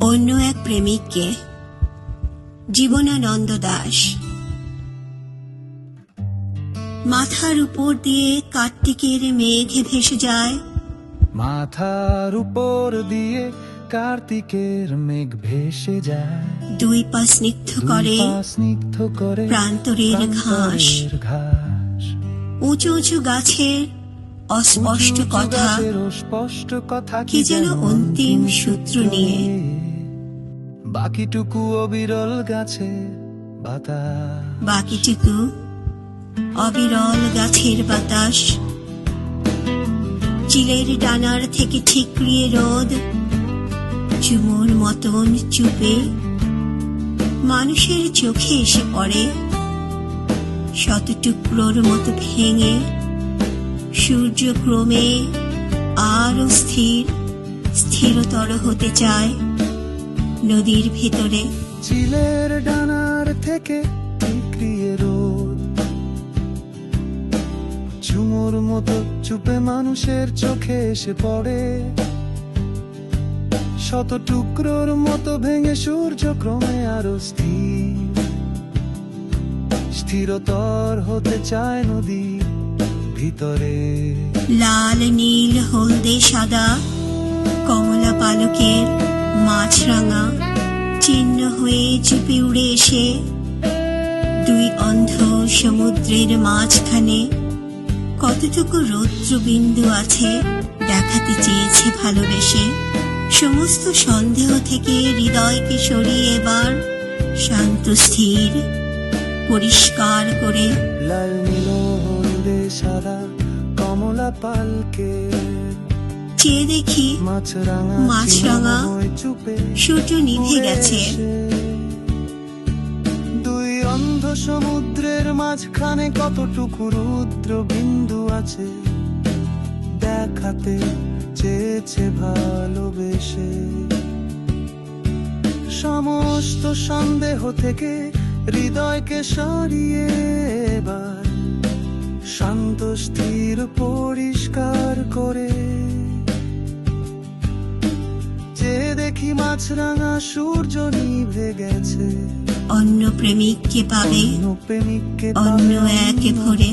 অন্য এক প্রেমিককে। জীবনানন্দ দাশ। মাথার উপর দিয়ে কার্তিকের মেঘ ভেসে যায়, মাথার উপর দিয়ে কার্তিকের মেঘ ভেসে যায়। দুই পা স্নিগ্ধ করে প্রান্তরের ঘাস। উঁচু উঁচু গাছের অস্পষ্ট কথা, কি যেন অন্তিম সূত্র নিয়ে। বাকিটুকু অবিরল গাছে বাতাস, বাকিটুকু অবিরল গাছের বাতাস। চিলের ডানার থেকে ঠিকরিয়ে রোদ চুমুর মতন চুপে মানুষের চোখে এসে পড়ে। শত টুকরোর মতো ভেঙে সূর্য ক্রমে আরো স্থিরতর হতে চায় নদীর ভিতরে। চিলের ডানার থেকে ঠিকরিয়ে রোদ ঝুমুর মতো চুপে মানুষের চোখে এসে পড়ে। শত টুকরোর মতো ভেঙে সূর্য ক্রমে আরো স্থিরতর হতে চায় নদীর ভিতরে। লাল নীল হলদে সাদা কমলা পালকের মাছরাঙা চিহ্ন হয়ে চুপে উড়ে এসে দুই অন্ধ সমুদ্রের মাঝখানে কতটুকু রৌদ্রবিন্দু আছে দেখাতে চেয়েছে ভালোবেসে। সমস্ত সন্দেহ থেকে হৃদয়কে সরিয়ে এবার শান্ত স্থির পরিষ্কার করে লাল নীল হলদে সাদা কমলা পালকে চেয়ে দেখি মাছরাঙা সূর্য নিভে গেছে। দুই অন্ধ সমুদ্রের মাঝখানে কতটুকু রুদ্র বিন্দু আছে দেখাতে চেয়েছে ভালোবেসে। সমস্ত সন্দেহ থেকে হৃদয়কে সরিয়ে এবার শান্ত স্থির পরিষ্কার করে যে দেখি মাছরাঙা সূর্য নিভে গেছে। অন্য প্রেমিককে পাবে অন্য একে ভরে।